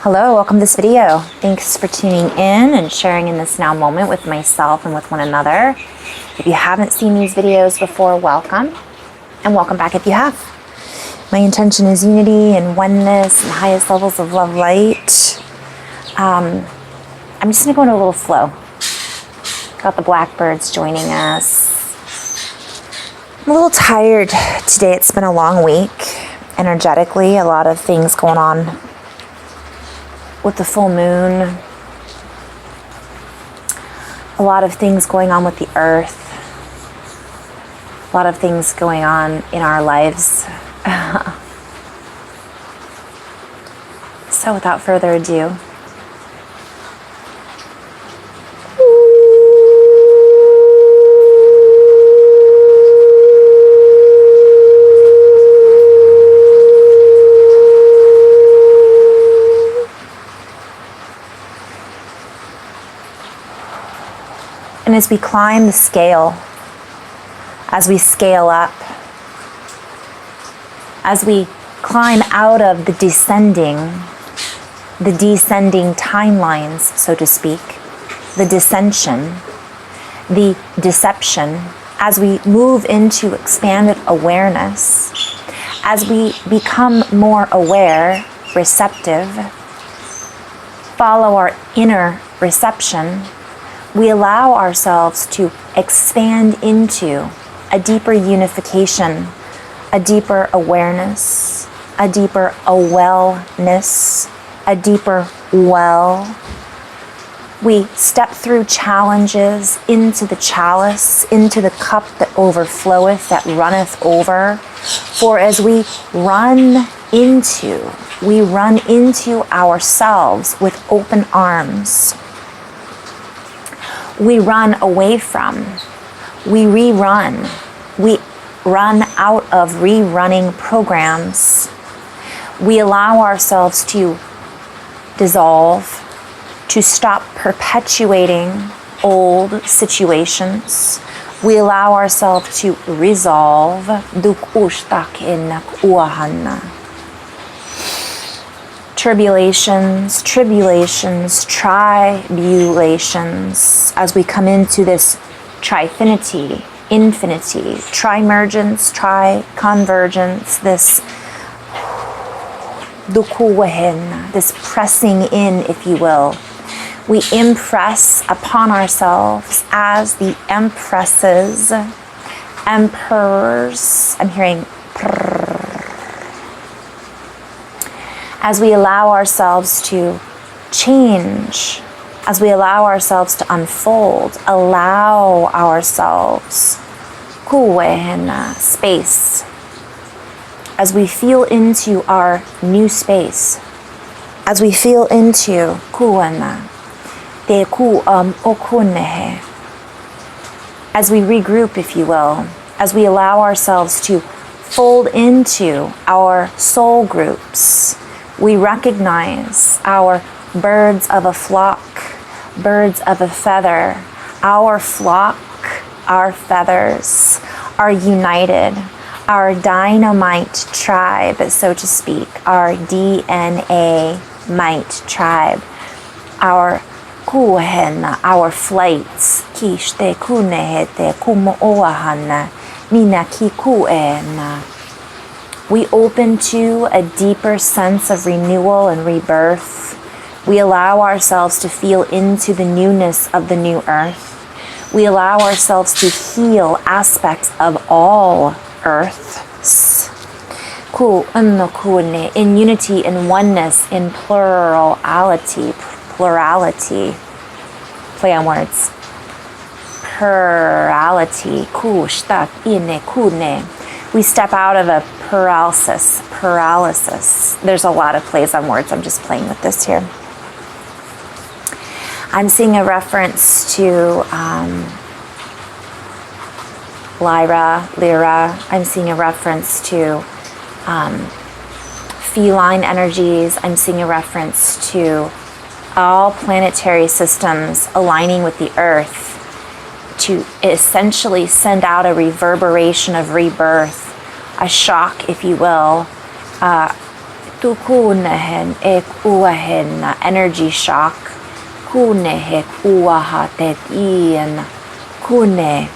Hello, welcome to this video. Thanks for tuning in and sharing in this now moment with myself and with one another. If you haven't seen these videos before, welcome, and welcome back if you have. My intention is unity and oneness and highest levels of love light. I'm just gonna go into a little flow. Got the blackbirds joining us. I'm a little tired today. It's been a long week. Energetically, a lot of things going on with the full moon, a lot of things going on with the earth, a lot of things going on in our lives. So without further ado, and as we climb the scale, as we scale up, as we climb out of the descending timelines, so to speak, the dissension, the deception, as we move into expanded awareness, as we become more aware, receptive, follow our inner reception, we allow ourselves to expand into a deeper unification, a deeper awareness, a deeper wellness, a deeper well. We step through challenges into the chalice, into the cup that overfloweth, that runneth over. For as we run into ourselves with open arms. We run away from, we rerun, we run out of rerunning programs. We allow ourselves to dissolve, to stop perpetuating old situations. We allow ourselves to resolve. Tribulations, tribulations, as we come into this trifinity, infinity, trimergence, tri-convergence, this this pressing in, if you will. We impress upon ourselves as the empresses, emperors, I'm hearing as we allow ourselves to change, as we allow ourselves to unfold, allow ourselves space, as we feel into our new space, as we feel into as we regroup, if you will, as we allow ourselves to fold into our soul groups. We recognize our birds of a flock, birds of a feather. Our flock, our feathers are united. Our dynamite tribe, so to speak, our DNA might tribe, our our flights, we open to a deeper sense of renewal and rebirth. We allow ourselves to feel into the newness of the new earth. We allow ourselves to heal aspects of all earths. In unity, in oneness, in plurality. Play on words. Plurality. We step out of a paralysis. There's a lot of plays on words. I'm just playing with this here. I'm seeing a reference to Lyra. I'm seeing a reference to feline energies. I'm seeing a reference to all planetary systems aligning with the earth to essentially send out a reverberation of rebirth, a shock, if you will, Tukunehen ek uahen energy shock. Kunehek uahatet ian. Kune.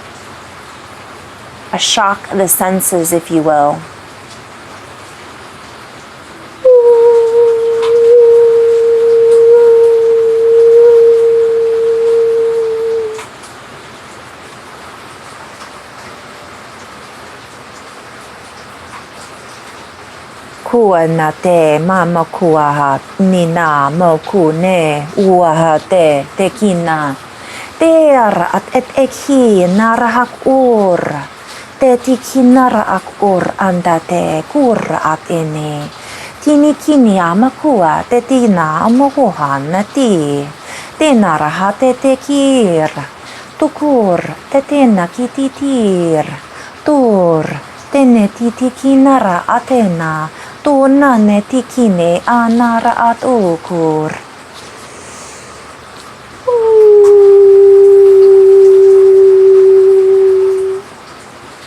A shock of the senses, if you will. Kua na te mama kuaha nina mo kune uaha te kina. Te ara at et ekhi narahak ur. Te tiki narak ur anda te kura at ene. Tini kini amakua te tina amokuhan na ti. Te naraha te kir. Tukur te tena kititir. Tur tene titiki nara atena. Tuna ne tikine anara at ukur.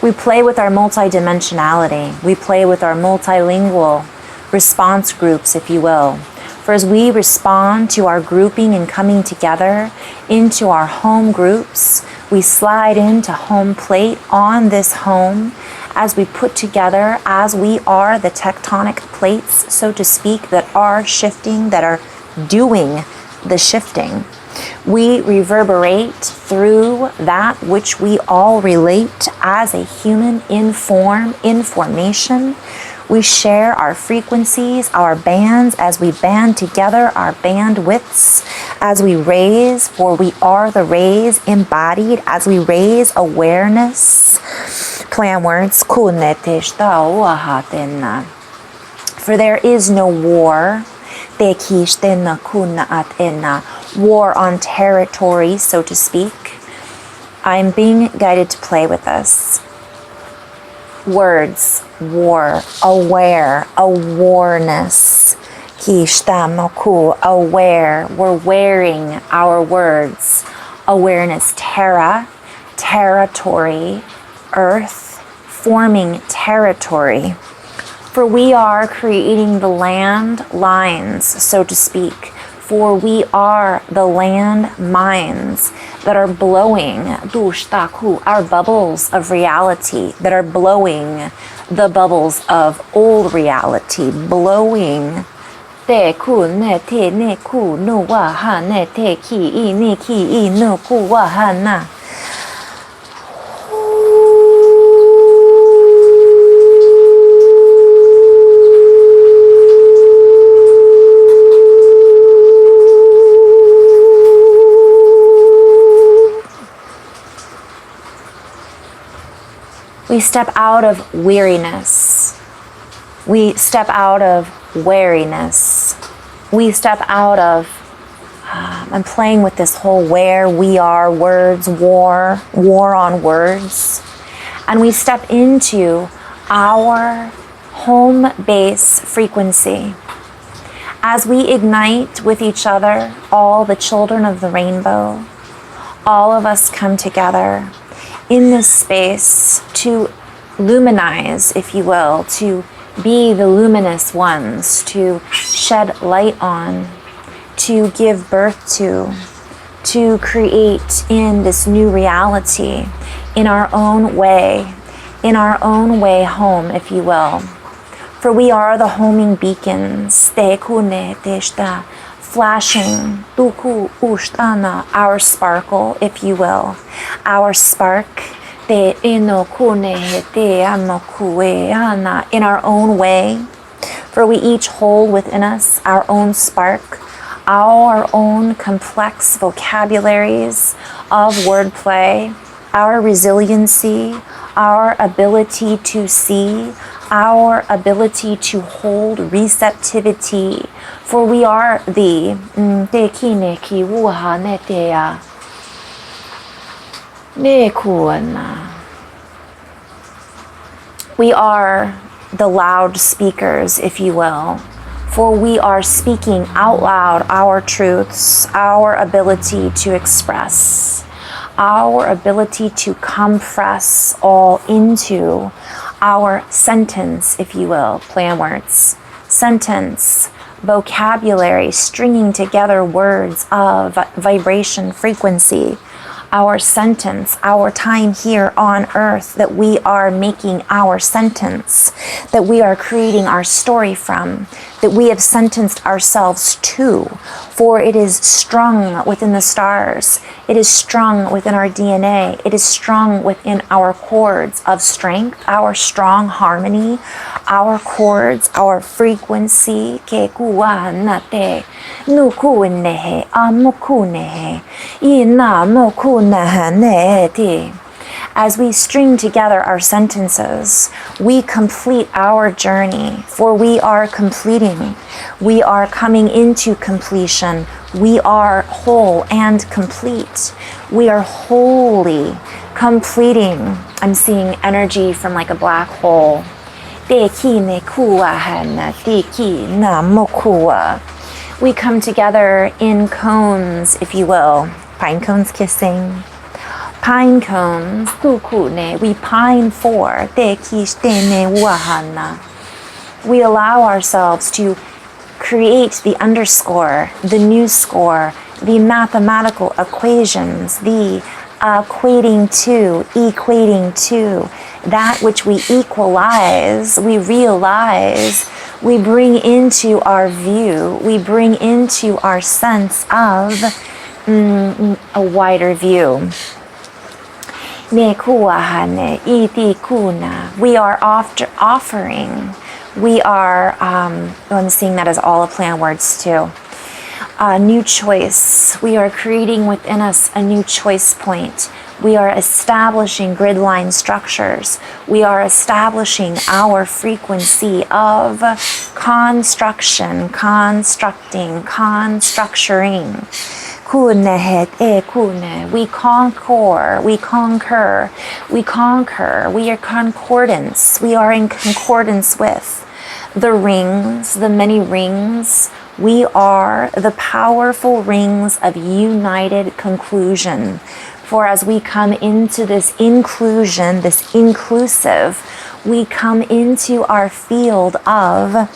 We play with our multidimensionality. We play with our multilingual response groups, if you will. For as we respond to our grouping and coming together into our home groups, we slide into home plate on this home as we put together, as we are the tectonic plates, so to speak, that are shifting, that are doing the shifting. We reverberate through that which we all relate as a human in form, in formation. We share our frequencies, our bands, as we band together our bandwidths, as we raise, for we are the raise embodied, as we raise awareness. Play on words. For there is no war. War on territory, so to speak. I'm being guided to play with this. Words, war, aware, awareness. Aware, we're wearing our words. Awareness, terra, territory, earth, forming territory. For we are creating the land lines, so to speak. For we are the land mines that are blowing, our bubbles of reality, that are blowing the bubbles of old reality, blowing. Te ku ne te ne ku no wa ha ne te ki I ni ki I no ku wa ha na. We step out of weariness. We step out of wariness. We step out of, I'm playing with this whole where we are, words, war on words. And we step into our home base frequency. As we ignite with each other, all the children of the rainbow, all of us come together in this space to luminize, if you will, to be the luminous ones, to shed light on, to give birth to create in this new reality in our own way home, if you will. For we are the homing beacons, flashing, our sparkle, if you will, our spark, in our own way. For we each hold within us our own spark, our own complex vocabularies of wordplay, our resiliency, our ability to see, our ability to hold receptivity. For we are the we are the loud speakers, if you will. For we are speaking out loud our truths, our ability to express, our ability to compress all into our sentence, if you will, play on words, sentence, vocabulary, stringing together words of vibration, frequency. Our sentence, our time here on earth, that we are making our sentence, that we are creating our story from, that we have sentenced ourselves to, for it is strung within the stars, it is strung within our DNA, it is strung within our chords of strength, our strong harmony, our chords, our frequency. Ke kuanate, nukunehe, amukunehe, inamukunahaneti. As we string together our sentences, we complete our journey, for we are completing. We are coming into completion. We are whole and complete. We are wholly completing. I'm seeing energy from like a black hole. We come together in cones, if you will. Pine cones kissing. Pine cones, we pine for. We allow ourselves to create the underscore, the new score, the mathematical equations, the equating to, that which we equalize, we realize, we bring into our view, we bring into our sense of a wider view. We are offering, we are, I'm seeing that as all of plan words too. A new choice. We are creating within us a new choice point. We are establishing grid line structures. We are establishing our frequency of construction, constructing, constructuring. We conquer, we conquer, we conquer. We are concordance. We are in concordance with the rings, the many rings. We are the powerful rings of united conclusion. For as we come into this inclusion, this inclusive, we come into our field of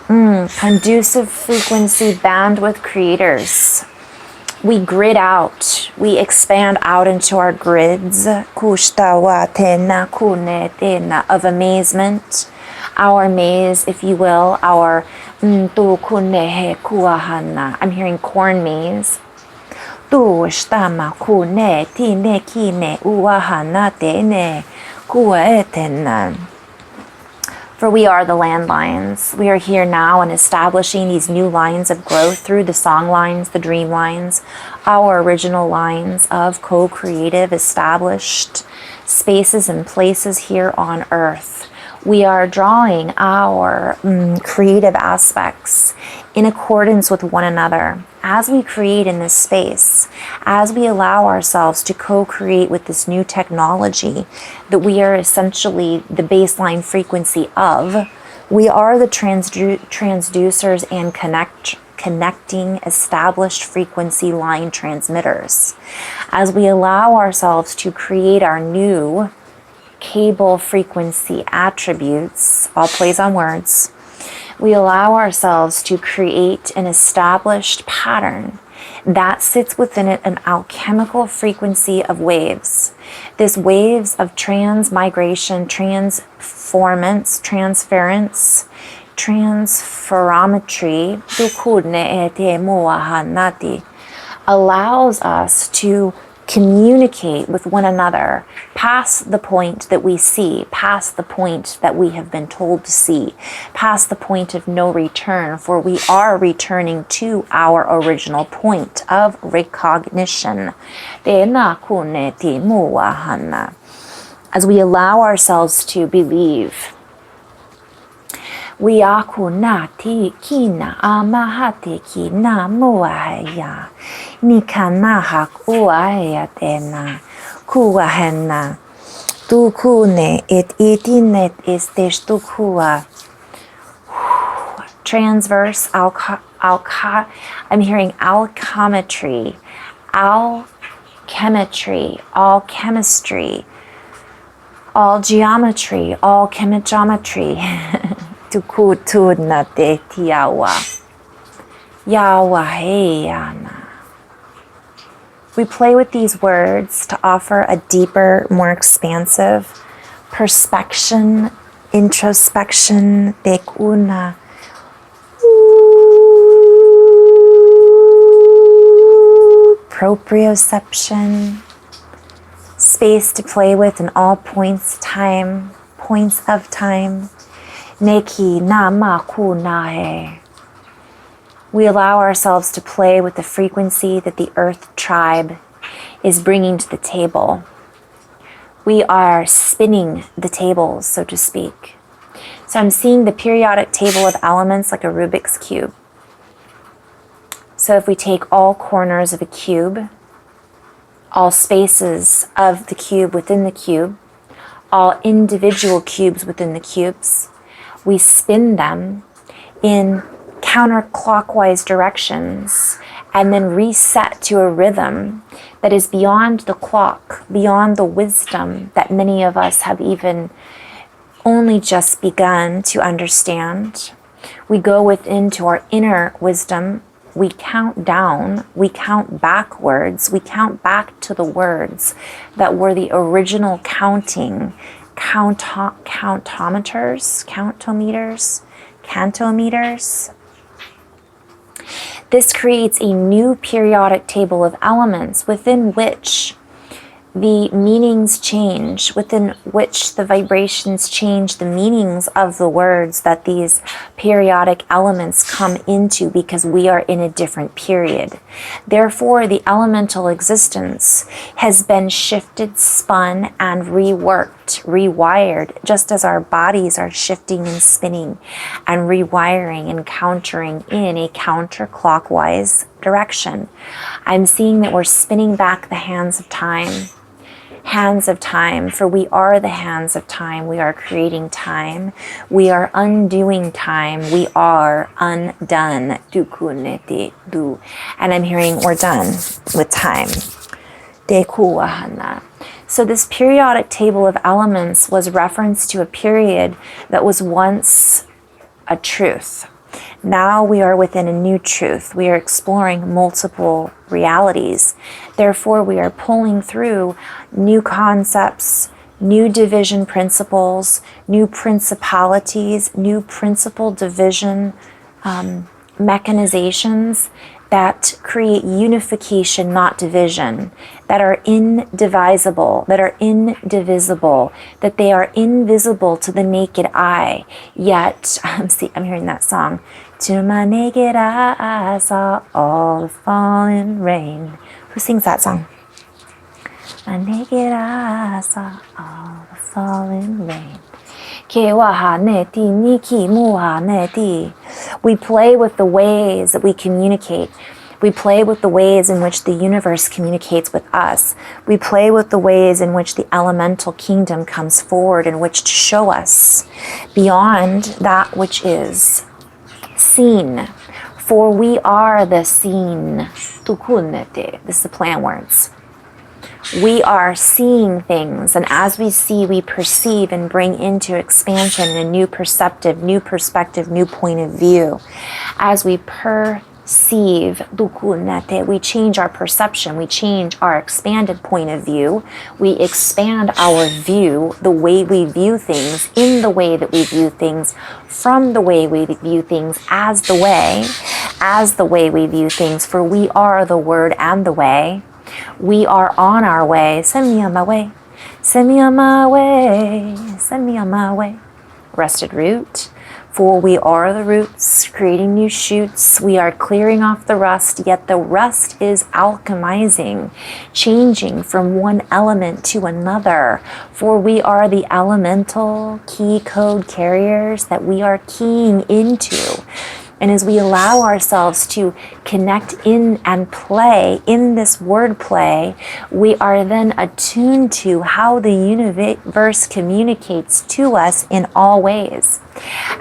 conducive frequency bandwidth creators. We grid out, we expand out into our grids of amazement, our maze, if you will, our I'm hearing corn maze. For we are the landlines. We are here now and establishing these new lines of growth through the song lines, the dream lines, our original lines of co-creative established spaces and places here on earth. We are drawing our creative aspects in accordance with one another. As we create in this space, as we allow ourselves to co-create with this new technology that we are essentially the baseline frequency of, we are the transducers and connecting established frequency line transmitters. As we allow ourselves to create our new cable frequency attributes, all plays on words, we allow ourselves to create an established pattern that sits within it an alchemical frequency of waves. This waves of transmigration, transformance, transference, transferometry allows us to communicate with one another past the point that we see, past the point that we have been told to see, past the point of no return, for we are returning to our original point of recognition. As we allow ourselves to believe, we akunati kina amahati kina muahaya nikana uahaya tena kuahena tukune it itinet isteshtukua. Transverse I'm hearing alchemetry, alchemetry, all chemistry, all geometry, all chemometry. tukutuna te tiawa. Yawaheyana. We play with these words to offer a deeper, more expansive perspection, introspection, tekuna. Proprioception, space to play with in all points of time. Neki nama kunahe. We allow ourselves to play with the frequency that the earth tribe is bringing to the table. We are spinning the tables, so to speak. So I'm seeing the periodic table of elements like a Rubik's Cube. So if we take all corners of a cube, all spaces of the cube within the cube, all individual cubes within the cubes, we spin them in counterclockwise directions and then reset to a rhythm that is beyond the clock, beyond the wisdom that many of us have even only just begun to understand. We go within to our inner wisdom. We count down, we count backwards, we count back to the words that were the original counting, cantometers. This creates a new periodic table of elements within which the meanings change, within which the vibrations change the meanings of the words that these periodic elements come into, because we are in a different period. Therefore, the elemental existence has been shifted, spun, and reworked, rewired, just as our bodies are shifting and spinning and rewiring and countering in a counterclockwise direction. I'm seeing that we're spinning back the hands of time. Hands of time, for we are the hands of time. We are creating time. We are undoing time. We are undone. And I'm hearing we're done with time. So this periodic table of elements was reference to a period that was once a truth. Now we are within a new truth. We are exploring multiple realities. Therefore, we are pulling through new concepts, new division principles, new principalities, new principle division mechanizations that create unification, not division, that are indivisible, that are indivisible, that they are invisible to the naked eye. Yet, I'm hearing that song. To my naked eye, I saw all the falling rain. Who sings that song? My naked eye, I saw all the falling rain. We play with the ways that we communicate. We play with the ways in which the universe communicates with us. We play with the ways in which the elemental kingdom comes forward, in which to show us beyond that which is seen. For we are the seen. This is the plan words. We are seeing things, and as we see, we perceive and bring into expansion a new perceptive, new perspective, new point of view. As we perceive, we change our perception, we change our expanded point of view, we expand our view, the way we view things, in the way that we view things, from the way we view things, as the way we view things, for we are the word and the way. We are on our way. Send me on my way. Send me on my way. Send me on my way. Rusted root. For we are the roots, creating new shoots. We are clearing off the rust, yet the rust is alchemizing, changing from one element to another. For we are the elemental key code carriers that we are keying into. And as we allow ourselves to connect in and play in this word play, we are then attuned to how the universe communicates to us in all ways.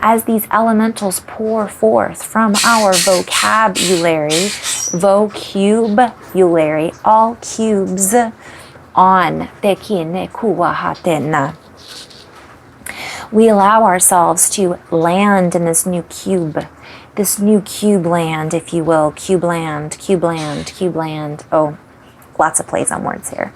As these elementals pour forth from our vocabulary, all cubes on. We allow ourselves to land in this new cube land, if you will. Cube land, cube land, cube land. Oh, lots of plays on words here.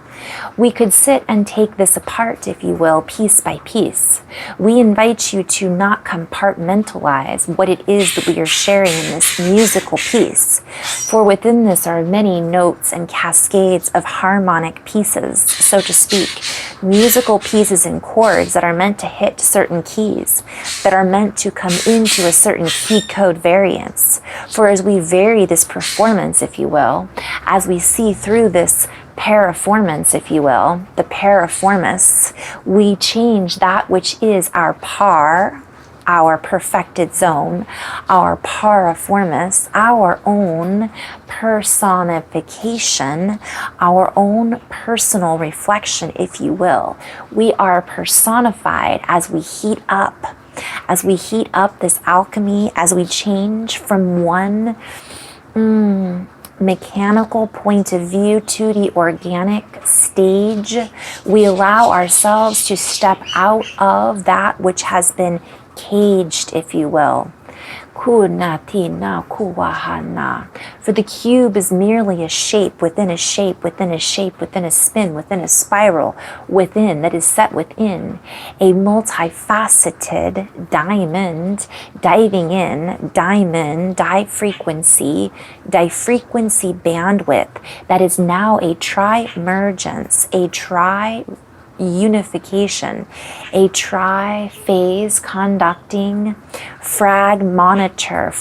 We could sit and take this apart, if you will, piece by piece. We invite you to not compartmentalize what it is that we are sharing in this musical piece. For within this are many notes and cascades of harmonic pieces, so to speak. Musical pieces and chords that are meant to hit certain keys, that are meant to come into a certain key code variance. For as we vary this performance, if you will, as we see through this paraformance, if you will, the paraformous, we change that which is our par, our perfected zone, our paraformous, our own personification, our own personal reflection, if you will. We are personified as we heat up this alchemy, as we change from one mechanical point of view to the organic stage. We allow ourselves to step out of that which has been caged, if you will. For the cube is merely a shape within a shape within a shape within a spin within a spiral within that is set within a multifaceted diamond, diving in, diamond, frequency bandwidth that is now a trimergence, a unification, a tri-phase conducting fragometer,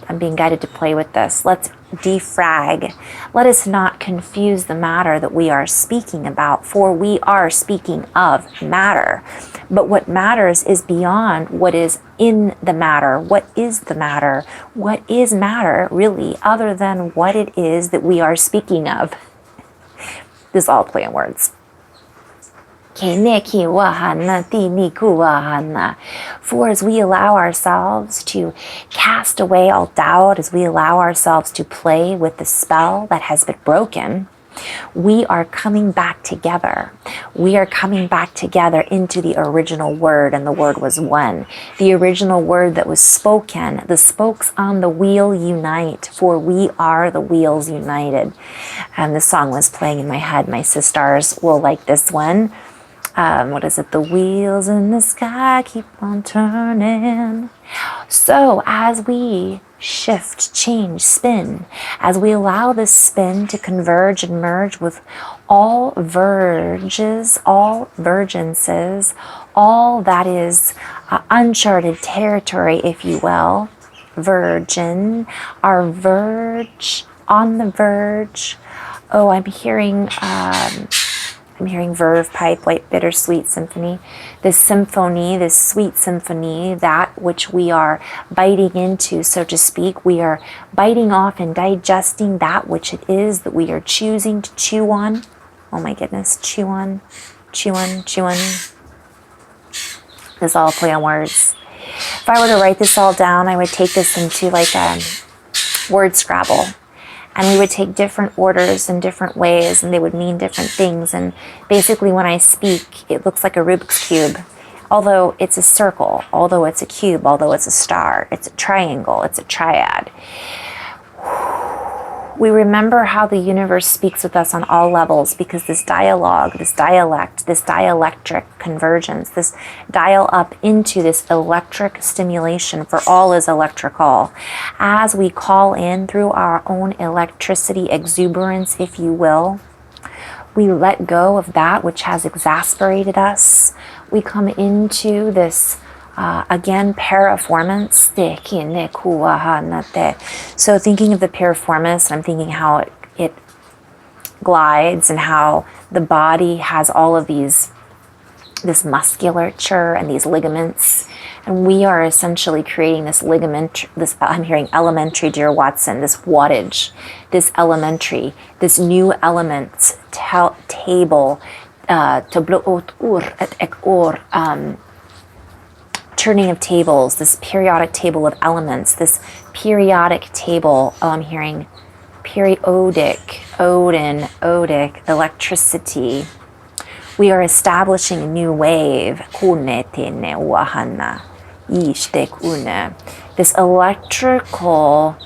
I'm being guided to play with this. Let's defrag. Let us not confuse the matter that we are speaking about, for we are speaking of matter. But what matters is beyond what is in the matter. What is the matter? What is matter, really, other than what it is that we are speaking of? This is all play on words. For as we allow ourselves to cast away all doubt, as we allow ourselves to play with the spell that has been broken, we are coming back together. We are coming back together into the original word, and the word was one. The original word that was spoken, the spokes on the wheel unite, for we are the wheels united. And the song was playing in my head. My sisters will like this one. What is it? The wheels in the sky keep on turning. So as we shift, change, spin, as we allow this spin to converge and merge with all verges, all vergences, all that is uncharted territory, if you will, virgin, our verge, on the verge. Oh, I'm hearing verve pipe, white bittersweet symphony. This symphony, this sweet symphony, that which we are biting into, so to speak. We are biting off and digesting that which it is that we are choosing to chew on. Oh my goodness, chew on, chew on, chew on. This is all play on words. If I were to write this all down, I would take this into like a word Scrabble. And we would take different orders in different ways, and they would mean different things. And basically when I speak, it looks like a Rubik's Cube. Although it's a circle, although it's a cube, although it's a star, it's a triangle, it's a triad. We remember how the universe speaks with us on all levels, because this dialogue, this dialect, this dielectric convergence, this dial up into this electric stimulation, for all is electrical. As we call in through our own electricity exuberance, if you will, we let go of that which has exasperated us. We come into this again, paraformance. So thinking of the paraformance, I'm thinking how it glides, and how the body has all of this musculature and these ligaments, and we are essentially creating this ligament, I'm hearing elementary, dear Watson, this wattage, this elementary, this new element table, turning of tables, this periodic table of elements, this periodic table, I'm hearing periodic, Odin, odic, electricity. We are establishing a new wave. This electrical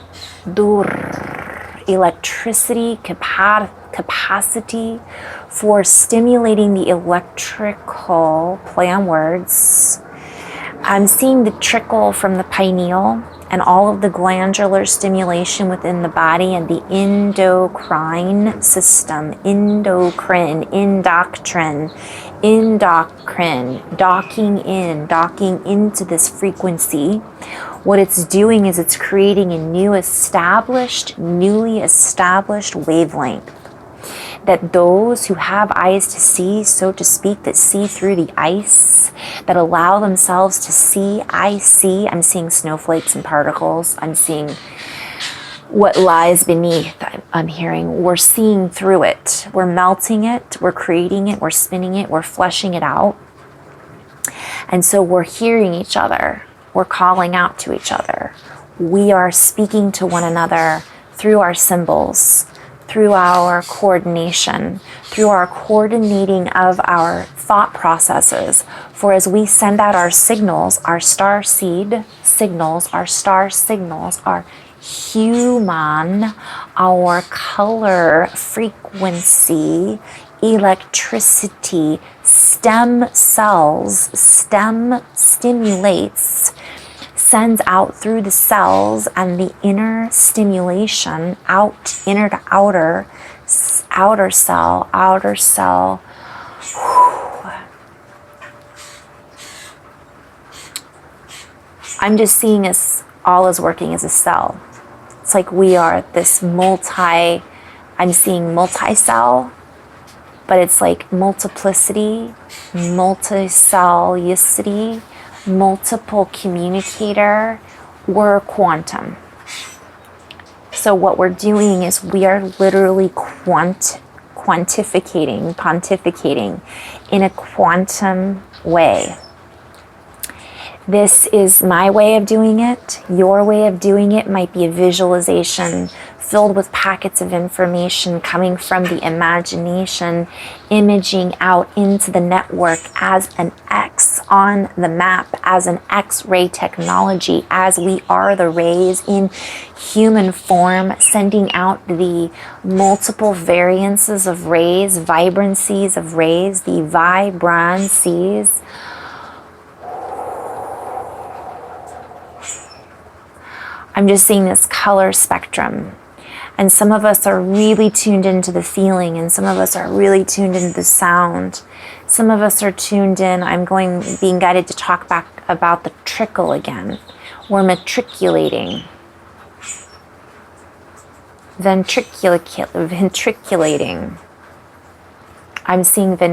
electricity capacity for stimulating the electrical, play on words. I'm seeing the trickle from the pineal and all of the glandular stimulation within the body and the endocrine system, docking into this frequency. What it's doing is it's creating a newly established wavelength that those who have eyes to see, so to speak, that see through the ice, that allow themselves to see, I'm seeing snowflakes and particles, I'm seeing what lies beneath, I'm hearing, we're seeing through it, we're melting it, we're creating it, we're spinning it, we're fleshing it out. And so we're hearing each other, we're calling out to each other, we are speaking to one another through our symbols, through our coordination, through our coordinating of our thought processes. For as we send out our signals, our star seed signals, our star signals, our human, our color frequency, electricity, stem cells, stem stimulates, sends out through the cells, and the inner stimulation out, inner to outer, outer cell. I'm just seeing us all as working as a cell. It's like we are this I'm seeing multi-cell, but it's like multiplicity, multicellularity, multiple communicator. We're quantum. So what we're doing is we are literally pontificating in a quantum way. This is my way of doing it. Your way of doing it might be a visualization filled with packets of information coming from the imagination, imaging out into the network as an X on the map, as an X-ray technology, as we are the rays in human form, sending out the multiple variances of rays, vibrancies of rays, the vibrancies. I'm just seeing this color spectrum. And some of us are really tuned into the feeling, and some of us are really tuned into the sound. Some of us are tuned in. Being guided to talk back about the trickle again. We're matriculating. Ventriculating. I'm seeing is it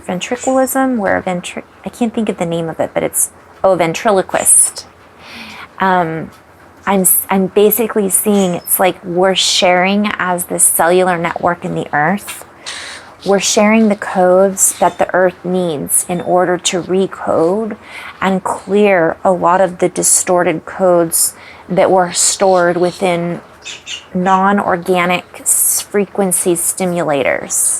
ventriculism? I can't think of the name of it, but it's, ventriloquist. I'm basically seeing it's like we're sharing as this cellular network in the earth. We're sharing the codes that the earth needs in order to recode and clear a lot of the distorted codes that were stored within non-organic frequency stimulators.